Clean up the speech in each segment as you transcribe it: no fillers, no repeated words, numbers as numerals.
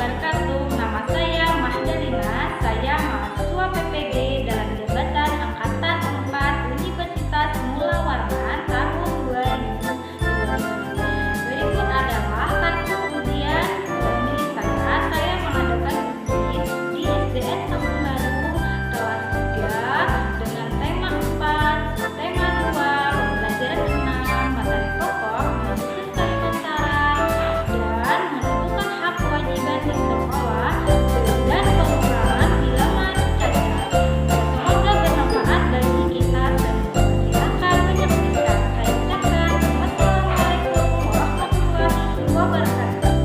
wabarakatuh. Nama saya Mahdalina. Saya mahasiswa PPD dalam jabatan Angkatan 4 Universitas Mula Warman tahun 2020. Berikut adalah kartu ujian milik saya. Saya mengadakan ujian di SDN Kampung Baru kelas 3 dengan tema 4, tema 2, pembelajaran 6, materi pokok, menyusun kalimat syarat, dan menentukan hak kewajiban di sekolah dan pengurangan bila mana cacat. Semoga bermanfaat bagi kita semua. Silakan menyaksikan. Saya ucapkan wassalamualaikum warahmatullahi wabarakatuh.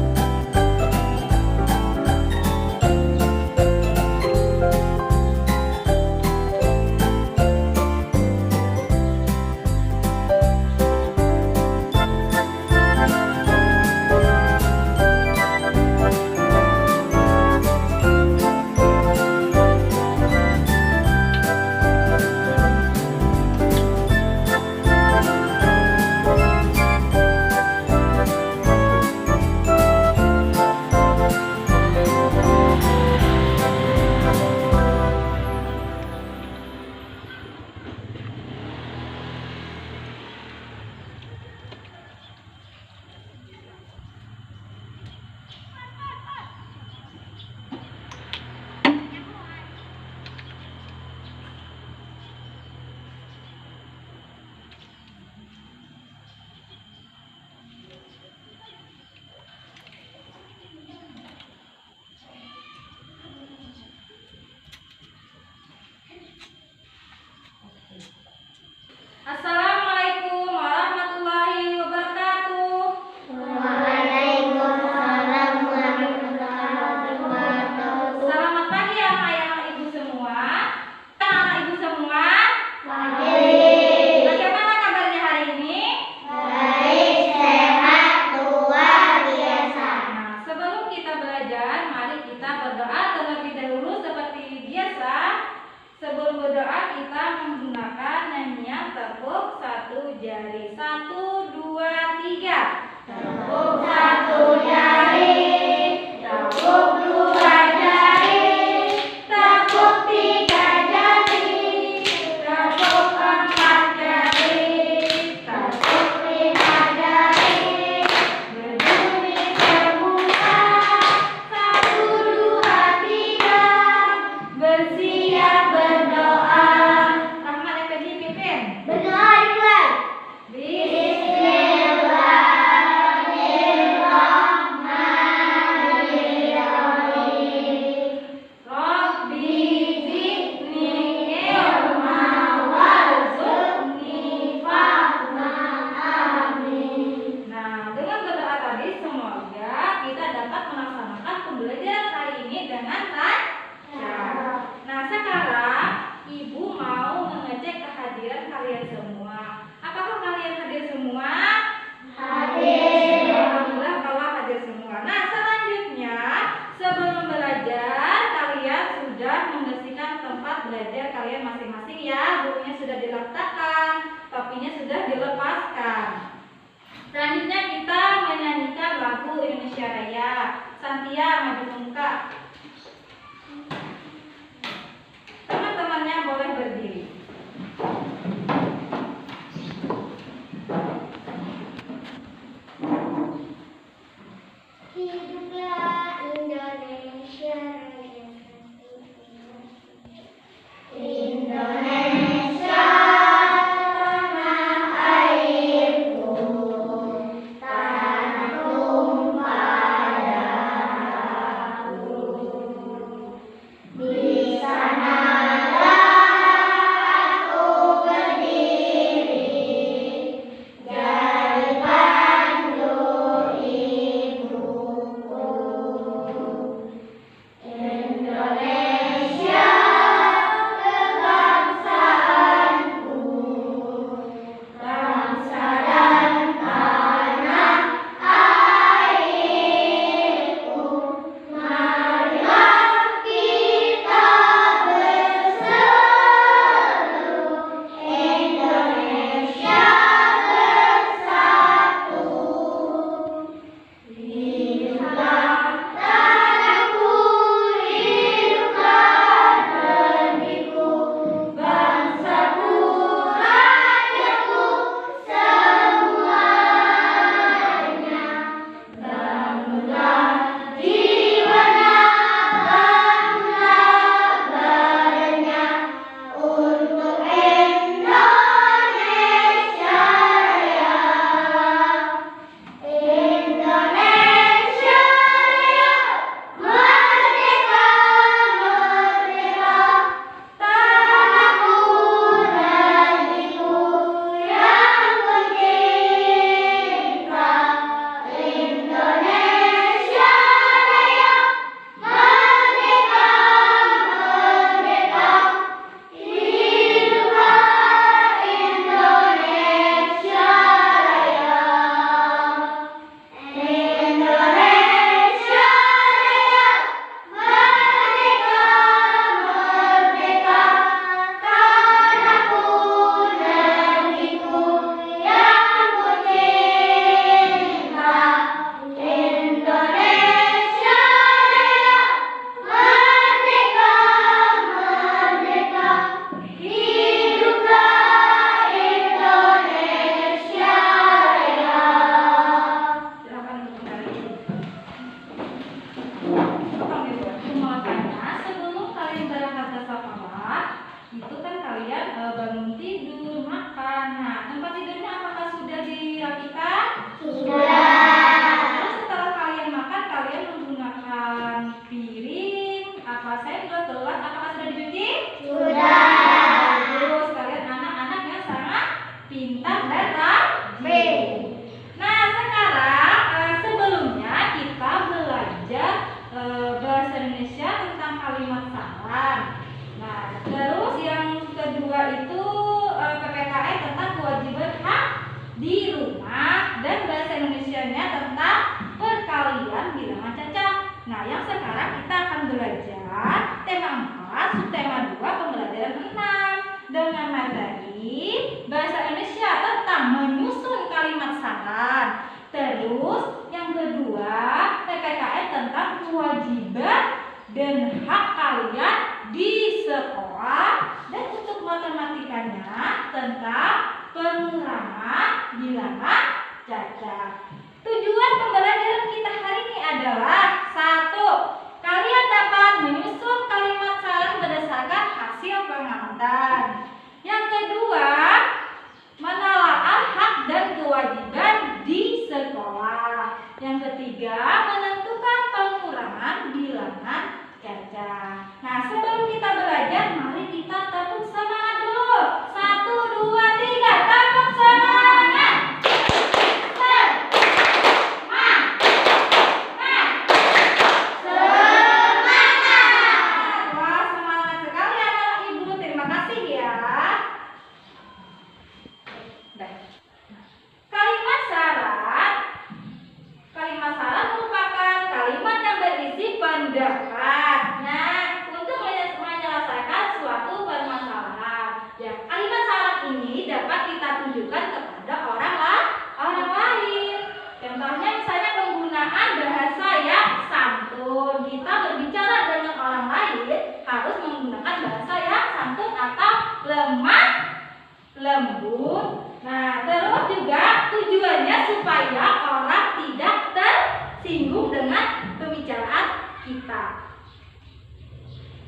Assalamualaikum warahmatullahi wabarakatuh. Waalaikumsalam warahmatullahi wabarakatuh. Selamat pagi anak-anak ibu semua. Anak-anak ibu semua, Baik, bagaimana kabarnya hari ini? baik, sehat, luar biasa. Nah, sebelum kita belajar, mari kita berdoa terlebih dahulu seperti biasa. Sebelum berdoa kita menggunakan nyanyian tepuk satu jari. 1, 2, 3. Tepuk satu jari, tepuk dua jari, tepuk tiga jari, tepuk empat jari, tepuk lima jari. Berdiri semua, 1, 2, 3, bersiap berdoa. Rahman Effendi pimpin. Berdoa dimulai. Bismillahirrahmanirrahim. Rabbi zidni ilma warzuqni fahma. Amin. Nah, dengan berdoa tadi semoga kita dapat melaksanakan pembelajaran hari ini dengan lancar. Nah, sekarang Ibu mau mengecek kehadiran kalian semua. Apakah kalian hadir semua? Hadir. Alhamdulillah kalau hadir semua. Nah, selanjutnya sebelum belajar kalian sudah membersihkan tempat belajar kalian masing-masing ya. Bukunya sudah diletakkan, topinya sudah dilepaskan. Selanjutnya kita menyanyikan lagu Indonesia Raya. Santia maju ke muka. Teman-temannya boleh berdiri. Hiduplah Indonesia Raya. Indonesia tanah airku, tanah tumpah darah. bangun tidur, makan. Nah, tempat tidurnya apakah sudah dirapikan? Sudah. Terus setelah kalian makan, kalian menggunakan piring, sendok, gelas, apakah sudah dicuci? Sudah. Terus kalian anak-anak yang sangat pintar dan rajin. Nah, sekarang sebelumnya kita belajar bahasa Indonesia tentang kalimat salam. Nah, terus yang kedua itu PPKN tentang kewajiban hak di rumah dan bahasa Indonesianya tentang perkalian bilangan cacat. Nah, yang sekarang kita akan belajar tema 4, subtema 2, pembelajaran 6 dengan materi bahasa Indonesia tentang menyusun kalimat saran. Terus yang kedua PPKN tentang kewajiban dan hak kalian di sekolah, dan untuk matematikanya tentang pengurangan bilangan cacat. Tujuan pembelajaran kita hari ini adalah 1. Kalian dapat menyusun kalimat saran berdasarkan hasil pengamatan. Yang kedua, menelaah hak dan kewajiban di sekolah. Yang ketiga, menentukan pengurangan bilangan cacat. Nah, sebelum kita belajar, mari kita tepuk semangat dulu. 1, 2, 3, tepuk semangat. Wah, semangat sekali anak ibu. Terima kasih ya. Kalimat saran merupakan kalimat yang berisi pendapat. Nah, untuk menyelesaikan suatu permasalahan. Ya, kalimat saran ini dapat kita tunjukkan kepada orang lain. Contohnya misalnya penggunaan bahasa yang santun. Kita berbicara dengan orang lain harus menggunakan bahasa yang santun atau lemah lembut. Nah, terus juga tujuannya supaya orang tidak tersinggung dengan pembicaraan kita.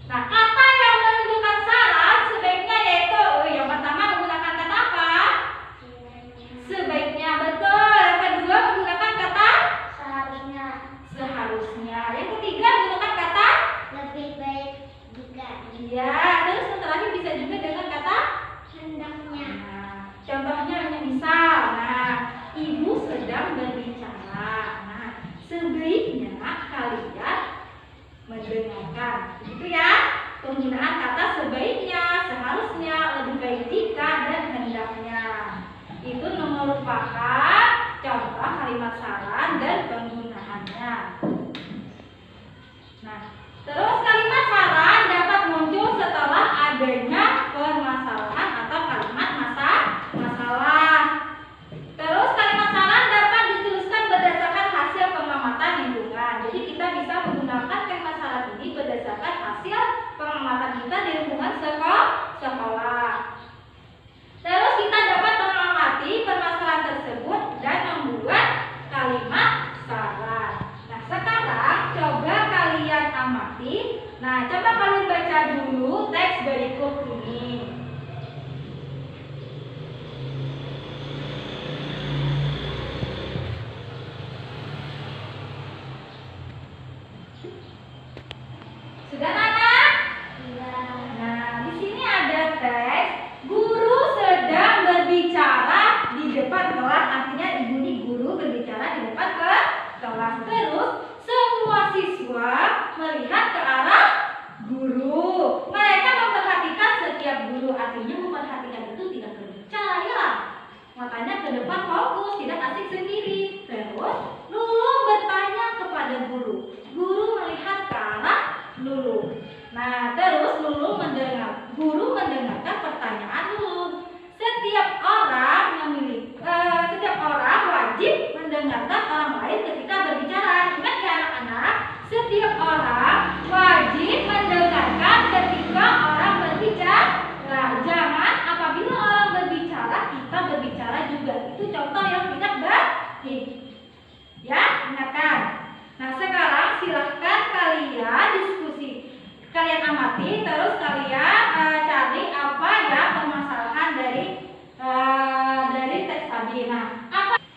Nah, kata yang menunjukkan saran sebaiknya yaitu yang pertama menggunakan kata apa? Sebaiknya, betul. Yang kedua menggunakan kata seharusnya. Yang ketiga menggunakan kata Lebih baik jika iya. Terus yang terakhir bisa juga dengan kata hendaknya. nah, contohnya misal, ibu sedang berbicara. Nah, sebaiknya kalian mendengarkan. Begitu ya. Penggunaan kata sebaiknya, seharusnya, lebih baik jika, dan hendaknya. Itu merupakan contoh kalimat saran dan penggunaannya. Nah, terus kalimat saran dapat muncul setelah adanya permasalahan atau kalimat masalah. Terus kalimat saran dapat dituliskan berdasarkan hasil pengamatan lingkungan. Jadi kita bisa menggunakan kalimat saran ini berdasarkan hasil pengamatan kita di lingkungan sekolah. Terus kita dapat mengamati permasalahan tersebut dan membuat kalimat saran. Nah, sekarang coba kalian amati. Nah, coba kalian baca dulu teks berikut ini. Sudah, anak? Nah, di sini ada teks guru sedang berbicara di depan kelas. Artinya ibu ini guru berbicara di depan kelas. Terus semua siswa melihat ke arah guru. Mereka memperhatikan setiap guru. Artinya memperhatikan itu tidak berbicara ya. Matanya ke depan fokus, tidak asik sendiri. Terus Lulu bertanya kepada guru. Guru melihat ke arah Lulu. Nah, terus guru mendengarkan pertanyaan Lulu. Setiap orang wajib mendengarkan orang lain ketika berbicara. Ingat ya anak-anak, setiap orang wajib mendengarkan ketika orang berbicara. Jangan apabila orang berbicara kita berbicara juga. Itu contoh yang tidak baik. Ya, ingatkan. Nah, sekarang silahkan kalian diskusi. Kalian amati, terus kalian cari apa ya permasalahan lagi. Nah,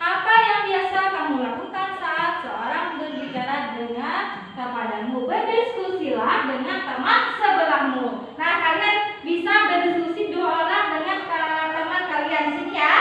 apa yang biasa kamu lakukan saat seorang berbicara dengan kepadamu? Berdiskusilah dengan teman sebelahmu. Nah, kalian bisa berdiskusi 2 orang dengan teman kalian di sini ya.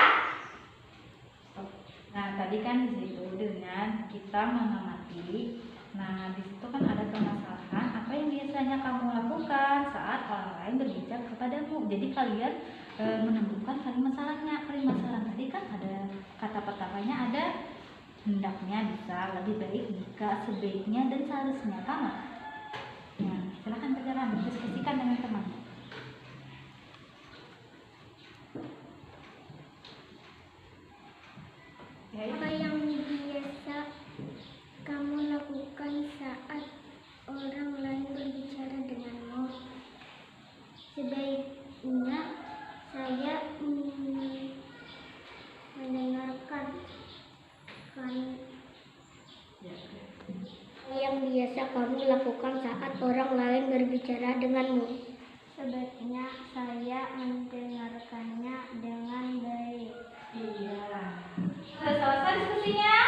Nah, tadi kan di situ dengan kita mengamati. Nah, di situ kan ada permasalahan. Apa yang biasanya kamu lakukan saat orang lain berbicara kepadamu? Jadi kalian menemukan kalimat masalahnya. Kalimat masalah tadi kan ada kata pertamanya ada hendaknya, bisa, lebih baik, jika, sebaiknya, dan seharusnya. Sama. Nah, silakan berjalan, diskusikan dengan teman. Apa yang biasa kamu lakukan saat orang lain berbicara denganmu? Sebaiknya saya mendengarkan. Apa yang biasa kamu lakukan saat orang lain berbicara denganmu? Sebaiknya saya mendengarkannya dengan baik. Iya. Sudah selesai diskusinya?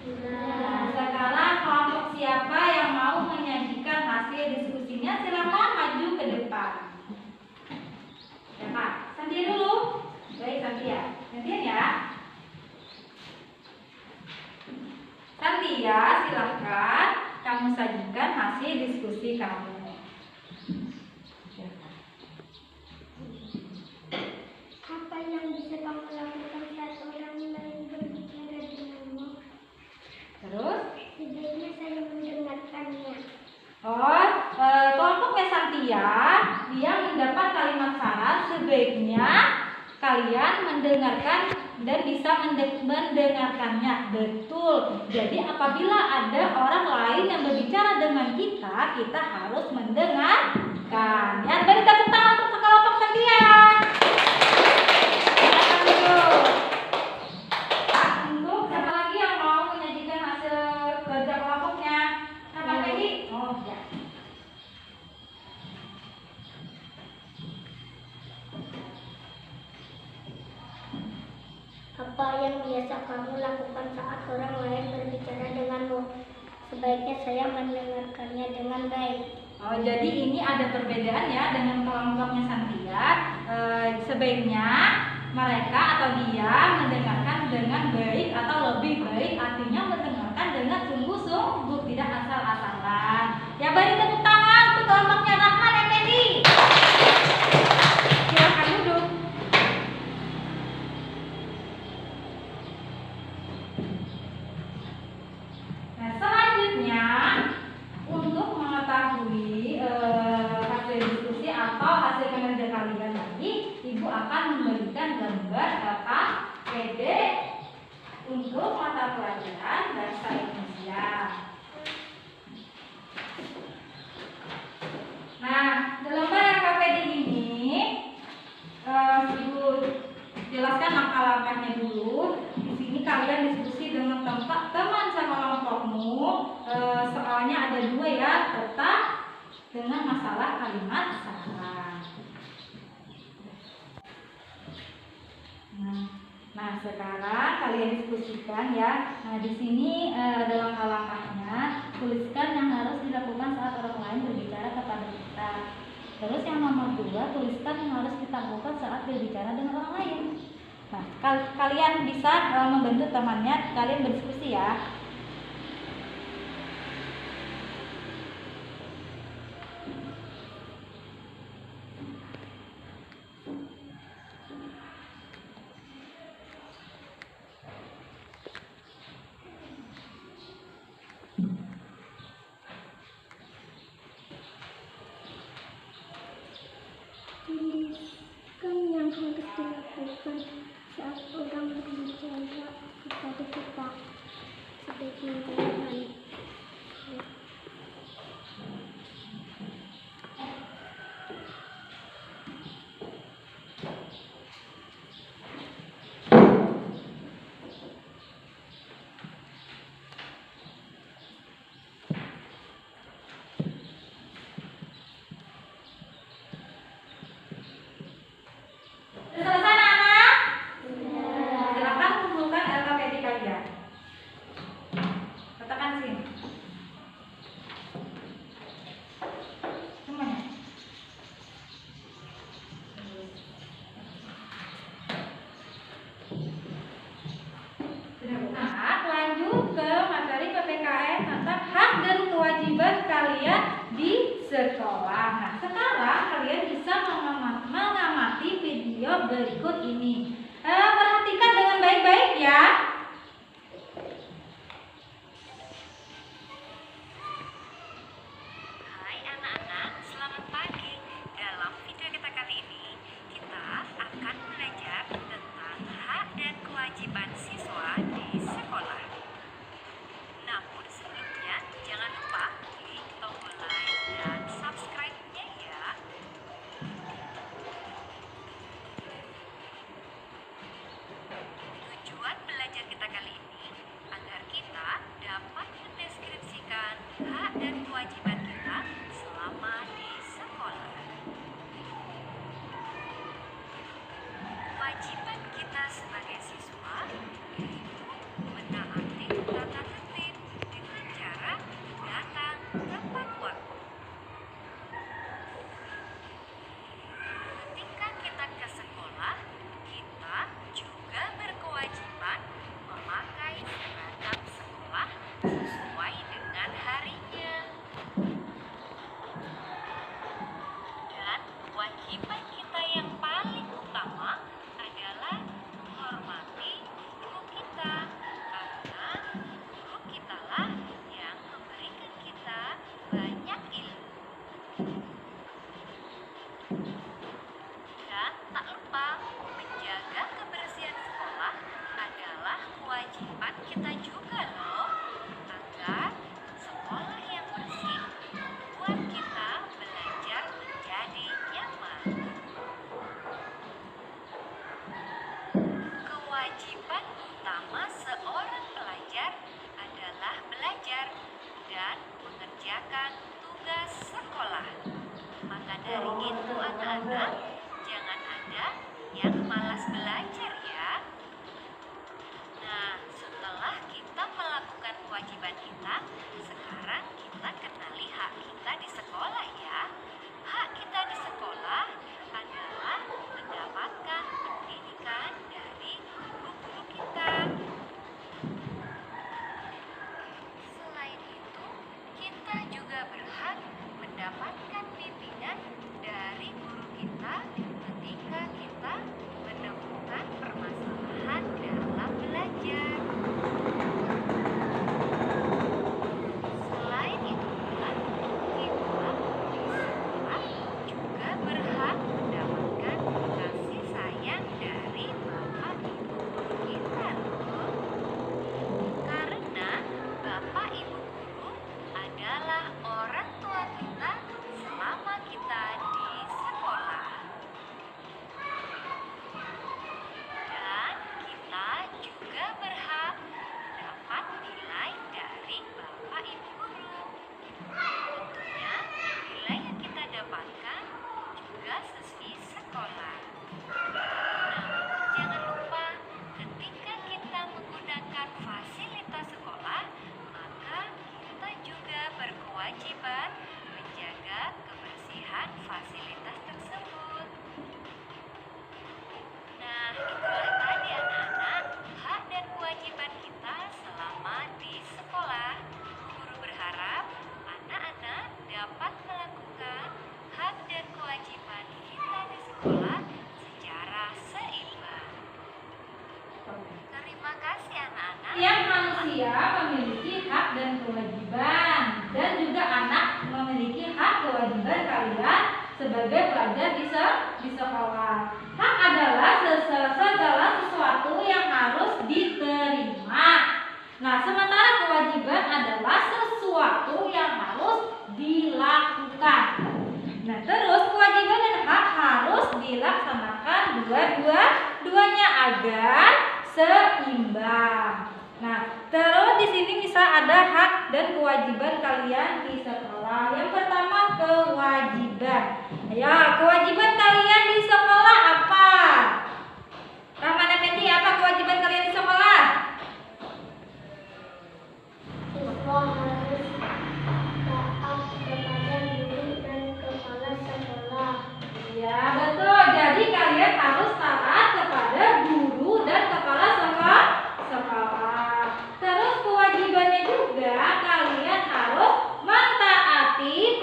Sudah. Sekarang kelompok siapa yang mau menyajikan hasil diskusinya, silakan maju ke depan. Ya Pak, Santia dulu. Baik Santia, gantian ya. Santia, silakan kamu sajikan hasil diskusi kamu. Apa yang bisa kamu lakukan saat orang lain berbicara denganmu? Terus? Sebaiknya saya mendengarkannya. Kelompoknya Santia, dia mendapat kalimat saran, sebaiknya kalian mendengarkan dan bisa mendengarkannya. Betul. Jadi apabila ada orang lain yang berbicara dengan kita, kita harus mendengarkan. Ya, beri tepuk tangan untuk kelompok Santia. Untuk siapa lagi yang mau menyajikan hasil kerja kelompoknya? Siapa lagi? Oh ya. Apa yang biasa kamu lakukan saat orang lain berbicara denganmu? Sebaiknya saya mendengarkannya dengan baik. Oh, jadi ini ada perbedaan ya dengan kelompoknya Santia. Sebaiknya mereka atau dia mendengarkan dengan baik atau lebih baik, artinya mendengarkan dengan sungguh-sungguh, tidak asal-asalan. Ya, beri tepuk tangan untuk kelompoknya Rahman Effendi. Silakan duduk. Nah, selanjutnya untuk mengetahui hasil diskusi atau hasil kinerja kalian tadi, Ibu akan memberikan gambar KPD untuk mata pelajaran bahasa Indonesia. Nah, dalam lembar KPD ini, Ibu jelaskan langkah-langkahnya dulu. Di sini kalian diskusi dengan teman sama kelompokmu. Soalnya ada 2 ya, tetap dengan masalah kalimat saran. Nah, sekarang kalian diskusikan ya. Nah, di sini ada langkah-langkahnya. Tuliskan yang harus dilakukan saat orang lain berbicara kepada kita. Terus yang nomor 2, tuliskan yang harus kita lakukan saat berbicara dengan orang lain. Nah, kalian bisa membantu temannya, kalian berdiskusi ya. Tuliskan yang harus dilakukan saat orang berbicara kepada kita. Sebaiknya Selesai anak-anak? Silakan sekolah. Nah, sekarang kalian bisa mengamati video berikut ini. Perhatikan dengan baik-baik ya. Hai anak-anak, selamat pagi. Dalam video kita kali ini, kita akan belajar tentang hak dan kewajiban siswa di sekolah. Namun sebelumnya, jangan lupa klik tombol like dan subscribe-nya ya. Tujuan belajar kita kali ini agar kita dapat mendeskripsikan hak dan kewajiban kita selama di sekolah. Kewajiban kita sebagai siswa yaitu menaati tata tertib dengan cara datang tepat waktu. Ketika kita ke sekolah, kita juga berkewajiban memakai seragam sekolah sesuai dengan harinya. Dan kewajiban kita yang paling utama adalah menghormati guru kita, karena guru kitalah yang memberikan kita banyak ilmu. Dan tak lupa, menjaga kebersihan sekolah adalah kewajiban kita juga loh, agar sekolah yang bersih membuat kita belajar menjadi nyaman. Kewajiban utama seorang pelajar adalah belajar dan mengerjakan tugas sekolah. Maka dari itu anak-anak, jangan ada yang malas belajar ya. Nah, setelah kita melakukan kewajiban kita, sekarang kita kenali hak kita di sekolah ya. Hak kita di sekolah adalah mendapatkan pendidikan dari guru-guru kita. Selain itu, kita juga berhak mendapatkan bimbingan dari guru kita ketika kita menemukan permasalahan dalam belajar. Selain itu pula, kita di sekolah juga berhak mendapatkan kasih sayang dari Bapak Ibu guru kita loh. Karena Bapak Ibu guru adalah orang tua kita selama kita di sekolah. Dan kita juga berhak mendapat nilai dari Bapak Ibu guru. Tentunya nilai yang kita dapatkan juga sesuai sekolah. Namun jangan lupa, ketika kita menggunakan fasilitas sekolah, maka kita juga berkewajiban menjaga kebersihan fasilitas tersebut. Nah, itulah tadi anak-anak, hak dan kewajiban kita selama di sekolah. Guru berharap anak-anak dapat melakukan hak dan kewajiban kita di sekolah secara seimbang. Terima kasih anak-anak. Tiap manusia memiliki hak dan kewajiban, dan juga anak memiliki hak kewajiban kalian sebagai pelajar di sekolah. Hak adalah segala sesuatu yang harus diterima. Nah, sementara kewajiban adalah sesuatu yang harus dilakukan. Nah, terus kewajiban dan hak harus dilaksanakan dua-duanya agar seimbang. Nah, terus di sini misal ada hak dan kewajiban kalian di sekolah. Yang pertama kewajiban. Ya, kewajiban kalian di sekolah apa? Rahman Effendi, apa kewajiban kalian di sekolah? Siswa harus taat kepada guru dan kepala sekolah. Ya, betul. Jadi kalian harus taat kepada guru dan kepala sekolah. Terus kewajibannya juga kalian harus mentaati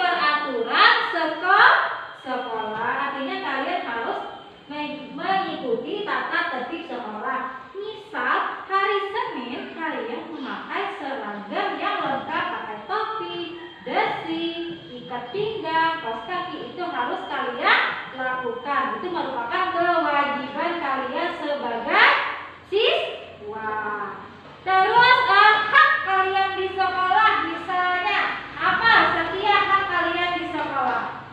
ikat pinggang, kaos kaki itu harus kalian lakukan. Itu merupakan kewajiban kalian sebagai siswa. Terus hak kalian di sekolah misalnya apa? Setiap hak kalian di sekolah.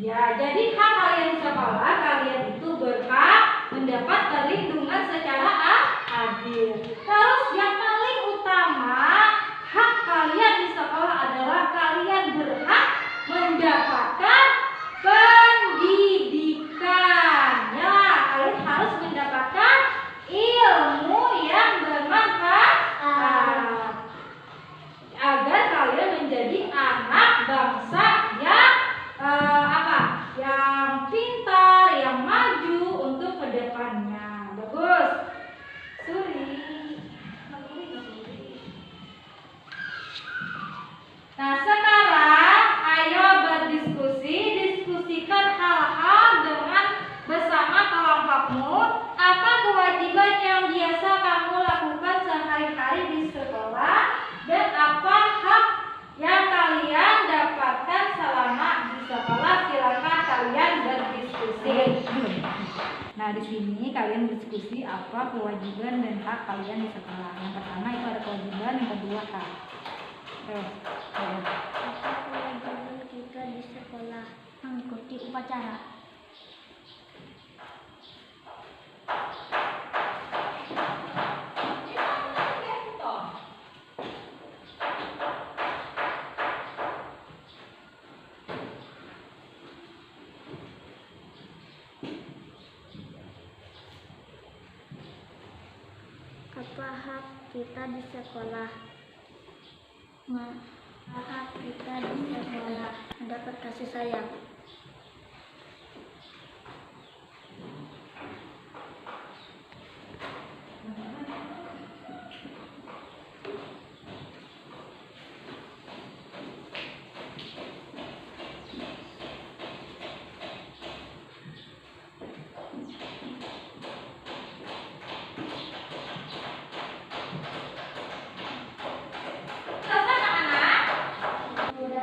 Ya, jadi hak kalian di sekolah, kalian itu berhak mendapat perlindungan secara adil. Terus yang paling utama, hak kalian di sekolah adalah kalian berhak mendapatkan pendidikan. Ya, kalian harus mendapatkan ilmu yang bermanfaat agar kalian menjadi anak bangsa yang pintar, yang maju untuk kedepannya. Bagus. Nah, sekarang ayo berdiskusi, diskusikan hal-hal dengan bersama kelompokmu. Apa kewajiban yang biasa kamu lakukan sehari-hari di sekolah dan apa hak yang kalian dapatkan selama di sekolah? Silakan kalian berdiskusi. Nah, di sini kalian berdiskusi apa kewajiban dan hak kalian di sekolah. Yang pertama itu ada kewajiban, yang kedua hak. Apa kewajiban kita di sekolah? Mengikuti upacara. Apa hak kita di sekolah? Hak kita di sekolah mendapat kasih sayang.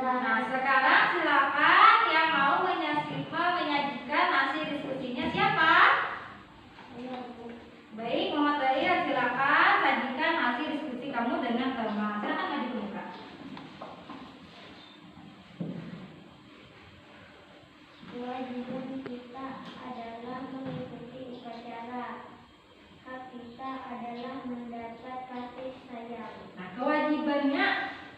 Nah, sekarang silakan yang mau menyajikan hasil diskusinya siapa? Baik, Muhammad Tahir, silakan sajikan hasil diskusi kamu dengan tema. Silakan maju ke muka. Kewajiban kita adalah mengikuti upacara. Hak kita adalah mendapat kasih sayang. Nah, kewajibannya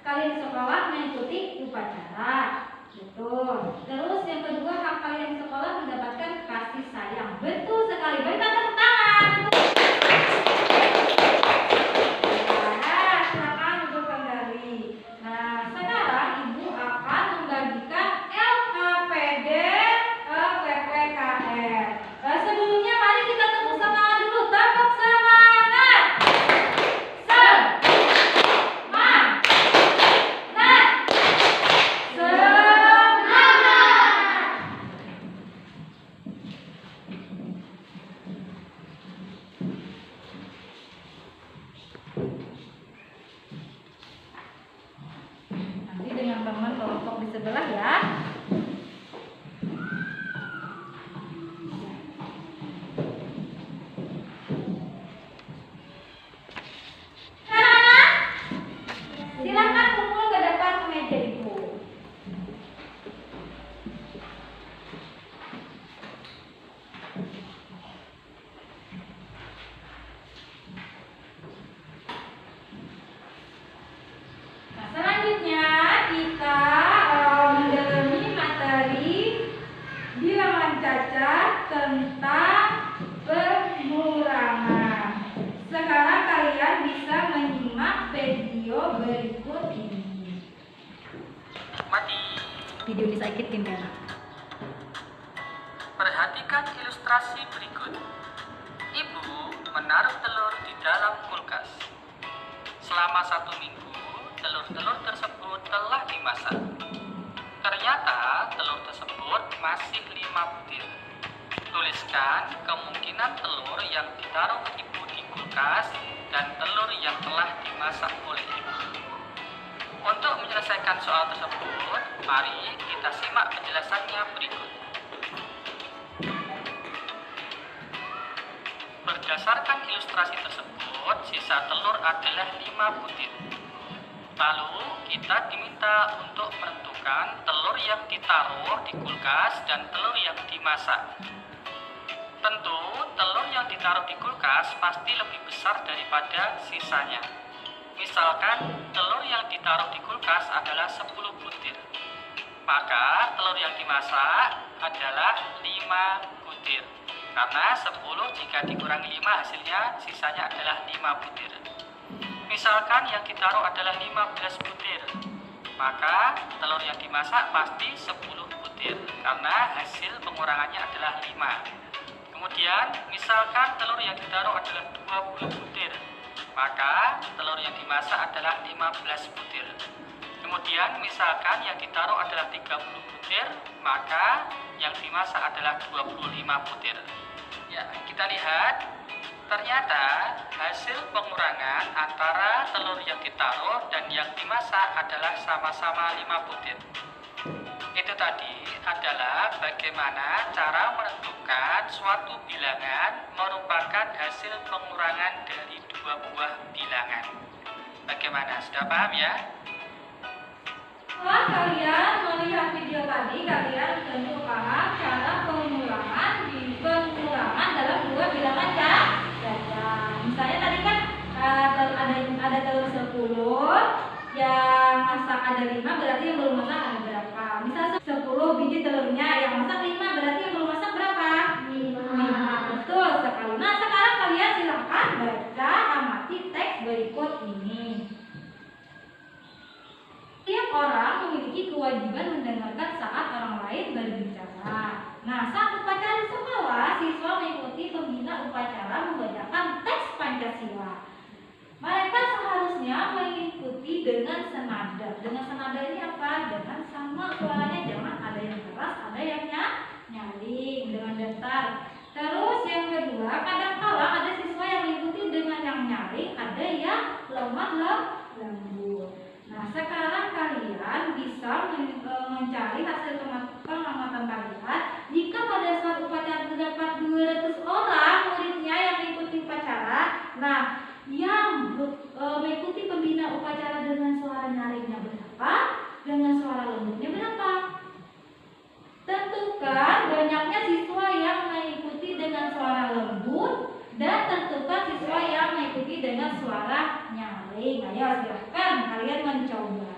kalian di sekolah mengikuti upacara. Betul. Terus yang kedua, hak kalian di sekolah mendapatkan kasih sayang. Betul sekali. Baik, tepuk tangan. Nah, silakan duduk kembali. Nah, sekarang Ibu akan membagikan LKPD PPKR. Sebelumnya mari kita tepuk semangat dulu. Tepuk semangat. Nanti dengan teman kelompok di sebelah ya. Anak-anak, silakan kumpul ke depan meja Ibu. Nah, selanjutnya kita mendalami materi bilangan cacat tentang pengulangan. Sekarang kalian bisa menyimak video berikut ini. Mati. Video disakitin kan? Perhatikan ilustrasi berikut. Ibu menaruh telur di dalam kulkas. Selama 1 minggu, telur-telur tersebut telah dimasak. Ternyata telur tersebut masih 5 butir. Tuliskan kemungkinan telur yang ditaruh ibu di kulkas dan telur yang telah dimasak oleh ibu. Untuk menyelesaikan soal tersebut, mari kita simak penjelasannya berikut. Berdasarkan ilustrasi tersebut, sisa telur adalah 5 butir. Lalu, kita diminta untuk menentukan telur yang ditaruh di kulkas dan telur yang dimasak. Tentu, telur yang ditaruh di kulkas pasti lebih besar daripada sisanya. Misalkan, telur yang ditaruh di kulkas adalah 10 butir. Maka, telur yang dimasak adalah 5 butir. Karena 10 jika dikurangi 5 hasilnya sisanya adalah 5 butir. Misalkan yang ditaruh adalah 15 butir, maka telur yang dimasak pasti 10 butir karena hasil pengurangannya adalah 5. Kemudian misalkan telur yang ditaruh adalah 20 butir, maka telur yang dimasak adalah 15 butir. Kemudian misalkan yang ditaruh adalah 30 butir, maka yang dimasak adalah 25 butir. Ya, kita lihat. Ternyata hasil pengurangan antara telur yang ditaruh dan yang dimasak adalah sama-sama 5 butir. Itu tadi adalah bagaimana cara menentukan suatu bilangan merupakan hasil pengurangan dari 2 buah bilangan. Bagaimana? Sudah paham ya? Setelah kalian melihat video tadi, kalian tentu paham cara pengurangan dalam 2 bilangan jajar. Misalnya tadi kan ada telur 10, yang masak ada 5, berarti yang belum masak ada berapa? Misal 10 biji telurnya, yang masak 5, berarti yang belum masak berapa? 5. Betul sekali. Nah, sekarang kalian silakan baca, amati teks berikut ini. Setiap orang memiliki kewajiban mendengarkan saat orang lain berbicara. Nah, saat upacara di sekolah, siswa mengikuti pembina upacara membacakan teks Pancasila. Mereka seharusnya mengikuti dengan senada. Dengan senada ini apa? Dengan sama suaranya, jangan ada yang keras, ada yang nyaring, dengan datar. Terus yang kedua, kadang-kala ada siswa yang mengikuti dengan yang nyaring, ada yang lemah lembut. Nah, sekarang kalian bisa mencari hasil pengamatan kalian. Jika pada saat upacara terdapat 200 orang muridnya yang mengikuti upacara, nah, yang mengikuti pembina upacara dengan suara nyaringnya berapa, dengan suara lembutnya berapa. Tentukan banyaknya siswa yang mengikuti dengan suara lembut dan tentukan siswa yang mengikuti dengan suara nyaring. Ayo silahkan kalian mencoba.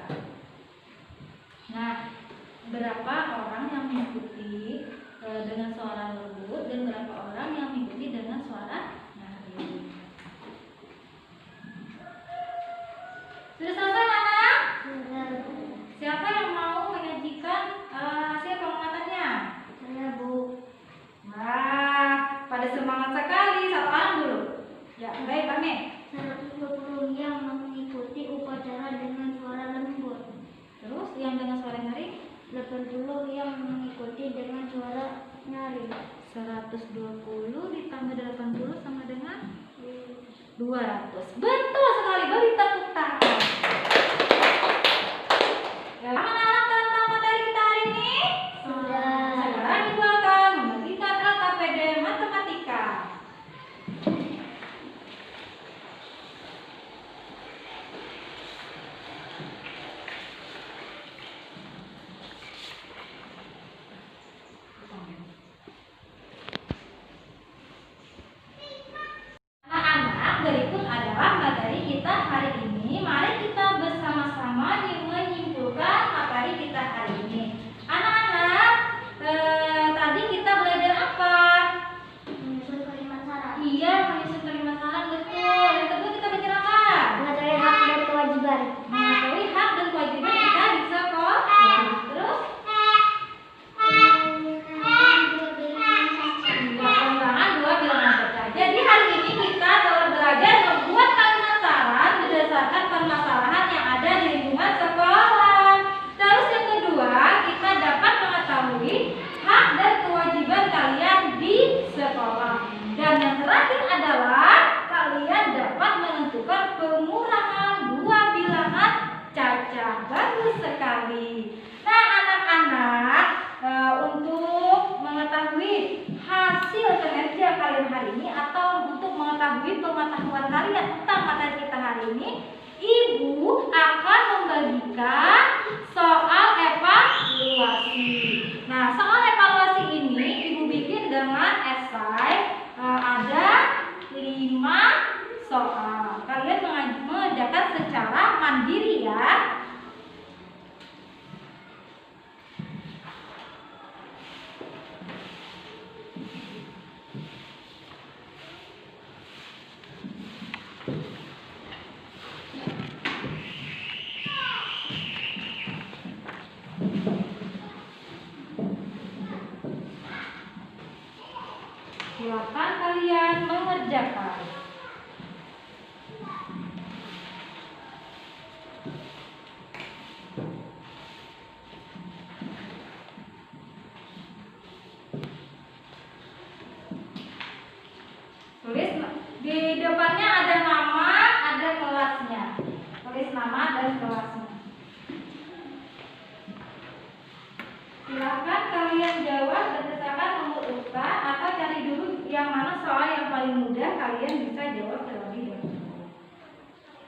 Nah, berapa orang yang mengikuti dengan suara lembut dan berapa orang yang mengikuti dengan suara nyaring? Sudah selesai, anak? Siapa yang mau menyajikan hasil pengamatannya? Saya, Bu. Wah, pada semangat sekali. Satu orang dulu. Ya, baik, Pak Me. 120 yang mengikuti upacara dengan suara lembut. Terus yang dengan suara nyaring? 80 yang mengikuti dengan suara nyaring. 120 ditambah 80 sama dengan 200. Betul sekali, beri tepuk tangan. Ya, anak-anak tentang materi kita hari ini? Sudah. Sekarang Ibu akan memberikan LKPD Matematika. Anak-anak, berikut adalah materi kita hari ini. Mari kita hari ini atau untuk mengetahui pengetahuan kalian tentang materi kita hari ini, Ibu akan membagikan soal evaluasi. Nah, soal evaluasi ini Ibu bikin dengan esai, ada 5 soal. Kalian mengerjakan secara mandiri ya. Silakan kalian mengerjakan. Tulis di depannya ada nama, ada kelasnya. Tulis nama dan kelasnya. Silakan kalian jawab berdasarkan nomor urutan atau cari dulu yang mana soal yang paling mudah, kalian bisa jawab terlebih dahulu.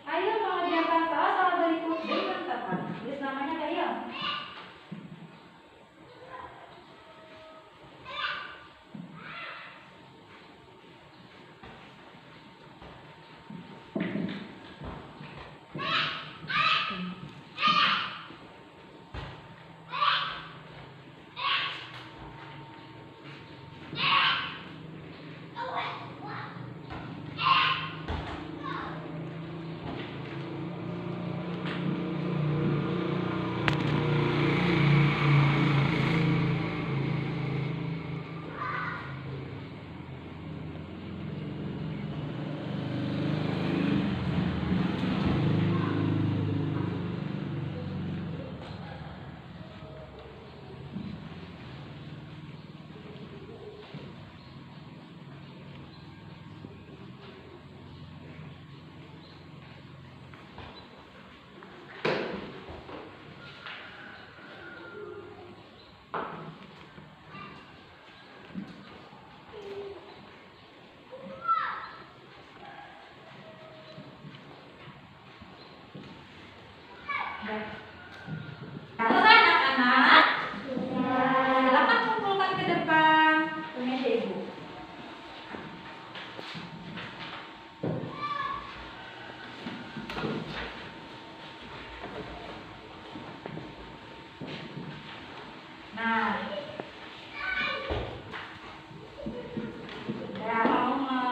Ayo mengerjakan soal berikut dengan tepat. Tulis namanya kalian. Selesai anak-anak. Silakan kumpulkan ke depan ke meja Ibu. Nah,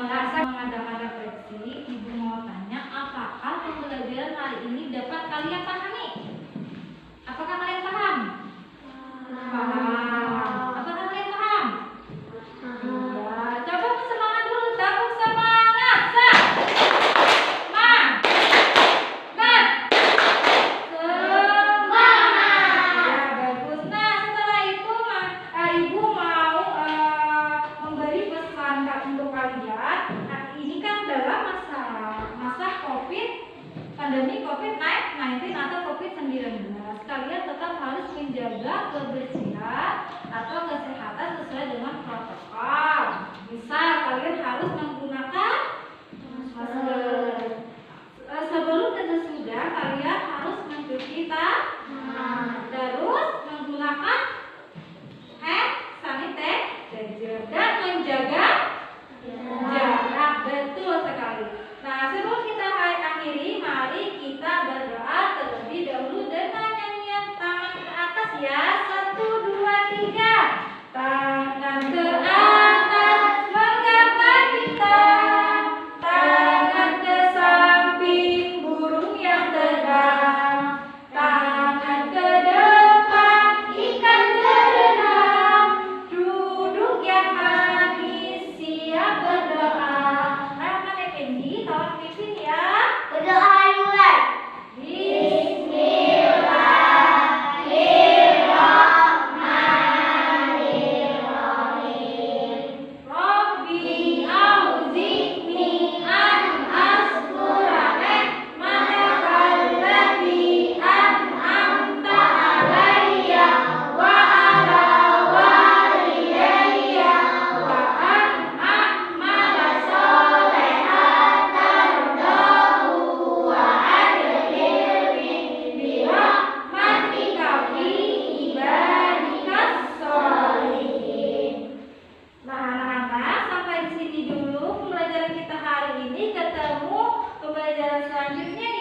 merasa mengadakan refleksi, Ibu mau tanya, apakah pembelajaran hari ini dapat kalian pahami? Apakah kalian paham? Paham. Apakah kalian paham? Ya, coba semangat dulu, tepuk semangat. Semangat. Ya, bagus. Nah, setelah itu Ibu mau memberi pesan untuk kalian. Nah, ini kan dalam masa pandemi COVID-19 atau COVID-19. Kalian tetap harus menjaga kebersihan atau kesehatan sesuai dengan protokol. Misal kalian harus menggunakan masker. Sebelum dan sesudah kalian harus mencuci tangan. Terus menggunakan hand sanitizer dan menjaga jarak. Betul sekali. Nah, sebelum kita akhiri, mari kita berdoa terlebih dahulu dengan nyanyian tangan ke atas ya. 1, 2, 3. Tangan ke atas mengapa kita. Tangan ke samping burung yang terbang. Tangan ke depan ikan berenang. Duduk yang manis Selanjutnya